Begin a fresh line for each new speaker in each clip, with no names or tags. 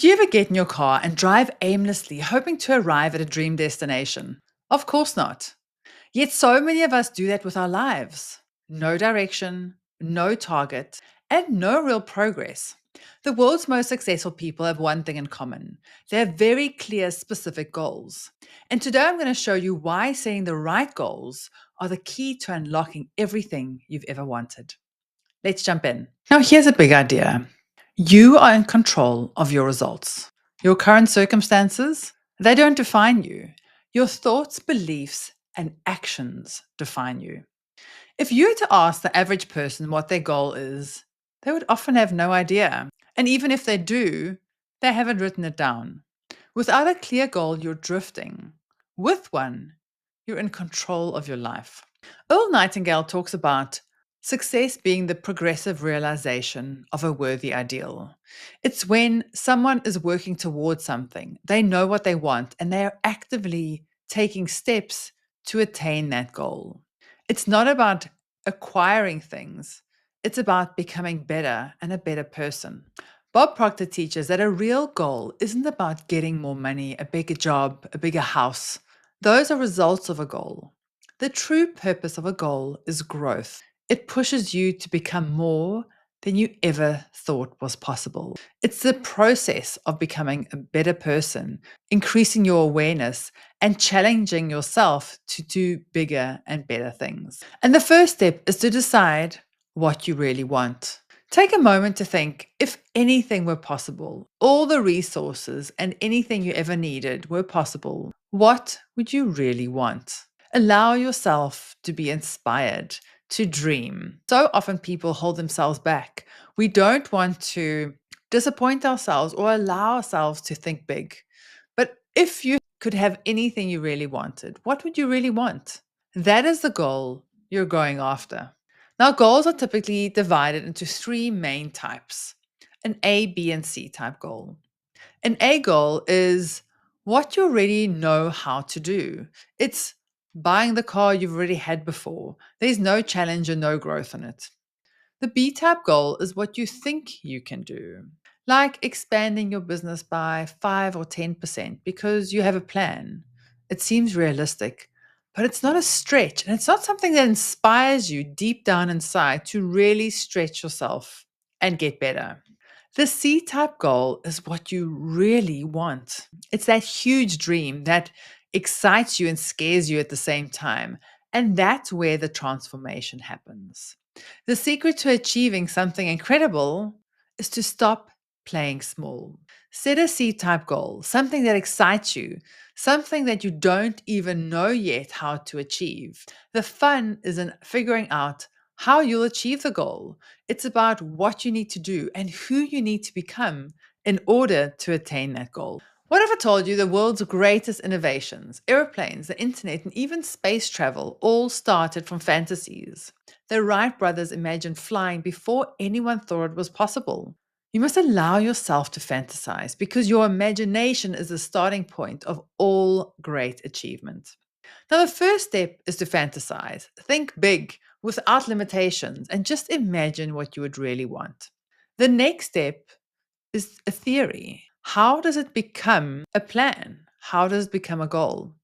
Did you ever get in your car and drive aimlessly, hoping to arrive at a dream destination? Of course not. Yet so many of us do that with our lives. No direction, no target, and no real progress. The world's most successful people have one thing in common. They have very clear, specific goals. And today I'm going to show you why setting the right goals are the key to unlocking everything you've ever wanted. Let's jump in. Now, here's a big idea. You are in control of your results. Your current circumstances, they don't define you. Your thoughts, beliefs, and actions define you. If you were to ask the average person what their goal is, they would often have no idea. And even if they do, they haven't written it down. Without a clear goal, you're drifting. With one, you're in control of your life. Earl Nightingale talks about success being the progressive realization of a worthy ideal. It's when someone is working towards something, they know what they want, and they are actively taking steps to attain that goal. It's not about acquiring things, it's about becoming better and a better person. Bob Proctor teaches that a real goal isn't about getting more money, a bigger job, a bigger house. Those are results of a goal. The true purpose of a goal is growth. It pushes you to become more than you ever thought was possible. It's the process of becoming a better person, increasing your awareness, and challenging yourself to do bigger and better things. And the first step is to decide what you really want. Take a moment to think, if anything were possible, all the resources and anything you ever needed were possible, what would you really want? Allow yourself to be inspired, to dream. So often people hold themselves back. We don't want to disappoint ourselves or allow ourselves to think big. But if you could have anything you really wanted, what would you really want? That is the goal you're going after. Now, goals are typically divided into three main types: an A, B, and C type goal. An A goal is what you already know how to do. It's buying the car you've already had before. There's no challenge or no growth in it. The B type goal is what you think you can do, like expanding your business by 5 or 10% because you have a plan. It seems realistic, but it's not a stretch, and it's not something that inspires you deep down inside to really stretch yourself and get better. The C type goal is what you really want. It's that huge dream that excites you and scares you at the same time. And that's where the transformation happens. The secret to achieving something incredible is to stop playing small. Set a C type goal, something that excites you, something that you don't even know yet how to achieve. The fun is in figuring out how you'll achieve the goal. It's about what you need to do and who you need to become in order to attain that goal. What if I told you the world's greatest innovations, airplanes, the internet, and even space travel, all started from fantasies? The Wright brothers imagined flying before anyone thought it was possible. You must allow yourself to fantasize because your imagination is the starting point of all great achievement. Now, the first step is to fantasize. Think big, without limitations, and just imagine what you would really want. The next step is a theory. How does it become a plan? How does it become a goal?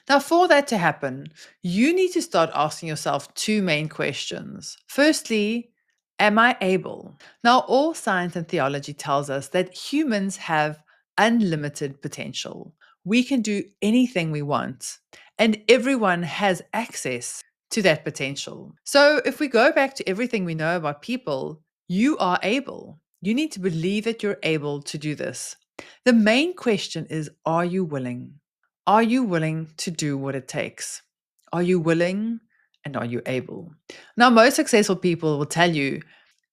Now, for that to happen, you need to start asking yourself two main questions. Firstly, am I able? Now, all science and theology tells us that humans have unlimited potential. We can do anything we want, and everyone has access to that potential. So, if we go back to everything we know about people, you are able. You need to believe that you're able to do this. The main question is, are you willing? Are you willing to do what it takes? Are you willing and are you able? Now, most successful people will tell you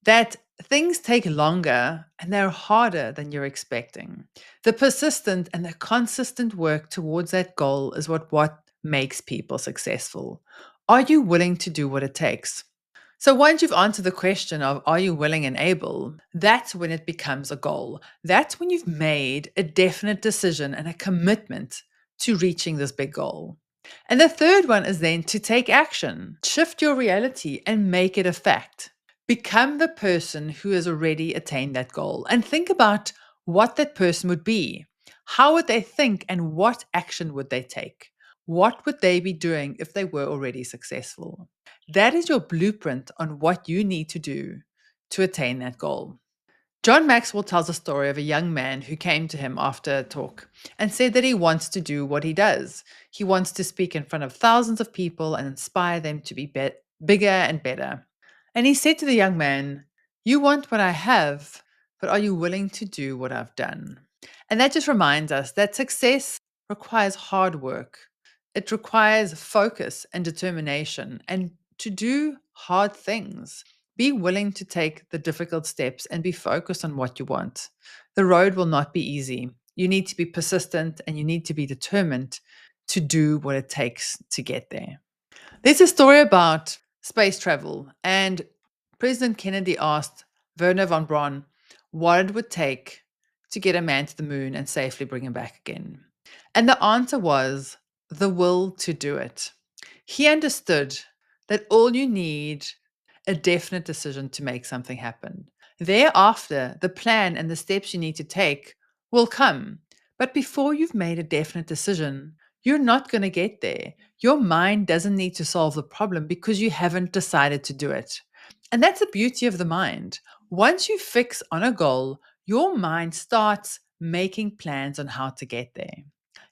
that things take longer and they're harder than you're expecting. The persistent and the consistent work towards that goal is what makes people successful. Are you willing to do what it takes? So once you've answered the question of are you willing and able, that's when it becomes a goal. That's when you've made a definite decision and a commitment to reaching this big goal. And the third one is then to take action, shift your reality and make it a fact. Become the person who has already attained that goal and think about what that person would be. How would they think and what action would they take? What would they be doing if they were already successful? That is your blueprint on what you need to do to attain that goal. John Maxwell tells a story of a young man who came to him after a talk and said that he wants to do what he does. He wants to speak in front of thousands of people and inspire them to be bigger and better. And he said to the young man, "You want what I have, but are you willing to do what I've done?" And that just reminds us that success requires hard work. It requires focus and determination and to do hard things. Be willing to take the difficult steps and be focused on what you want. The road will not be easy. You need to be persistent and you need to be determined to do what it takes to get there. There's a story about space travel, and President Kennedy asked Werner von Braun what it would take to get a man to the moon and safely bring him back again. And the answer was the will to do it. He understood that all you need a definite decision to make something happen. Thereafter, the plan and the steps you need to take will come. But before you've made a definite decision, you're not going to get there. Your mind doesn't need to solve the problem because you haven't decided to do it. And that's the beauty of the mind. Once you fix on a goal, your mind starts making plans on how to get there.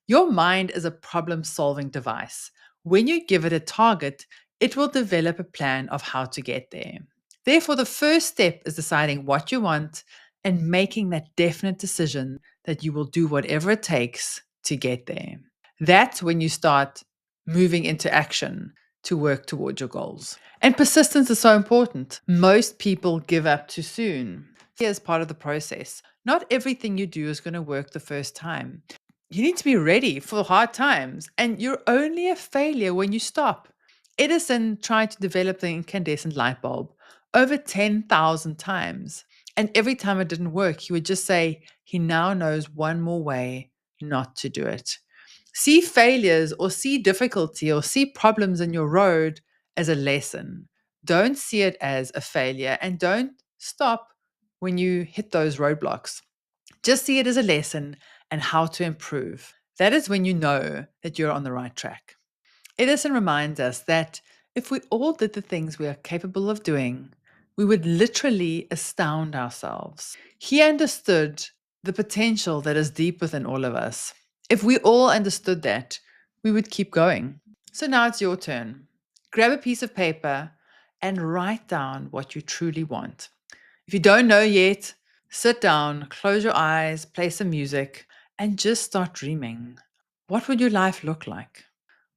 Your mind is a problem solving device. When you give it a target, it will develop a plan of how to get there. Therefore, the first step is deciding what you want and making that definite decision that you will do whatever it takes to get there. That's when you start moving into action to work towards your goals. And persistence is so important. Most people give up too soon. Here's part of the process. Not everything you do is going to work the first time. You need to be ready for hard times, and you're only a failure when you stop. Edison tried to develop the incandescent light bulb over 10,000 times, and every time it didn't work, he would just say he now knows one more way not to do it. See failures or see difficulty or see problems in your road as a lesson. Don't see it as a failure and don't stop when you hit those roadblocks. Just see it as a lesson and how to improve. That is when you know that you're on the right track. Edison reminds us that if we all did the things we are capable of doing, we would literally astound ourselves. He understood the potential that is deep within all of us. If we all understood that, we would keep going. So now it's your turn. Grab a piece of paper and write down what you truly want. If you don't know yet, sit down, close your eyes, play some music, and just start dreaming. What would your life look like?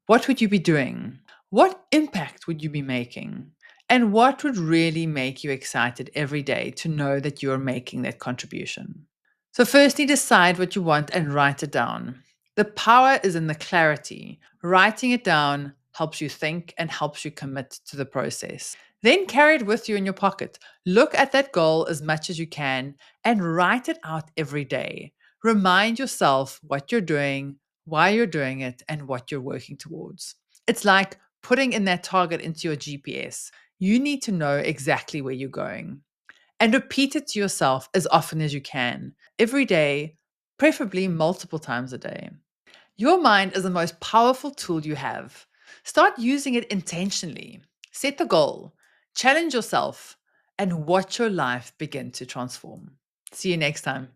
What would you be doing? What impact would you be making? And what would really make you excited every day to know that you're making that contribution? So, firstly, decide what you want and write it down. The power is in the clarity. Writing it down helps you think and helps you commit to the process. Then carry it with you in your pocket. Look at that goal as much as you can and write it out every day. Remind yourself what you're doing, why you're doing it, and what you're working towards. It's like putting in that target into your GPS. You need to know exactly where you're going. And repeat it to yourself as often as you can, every day, preferably multiple times a day. Your mind is the most powerful tool you have. Start using it intentionally. Set the goal, challenge yourself, and watch your life begin to transform. See you next time.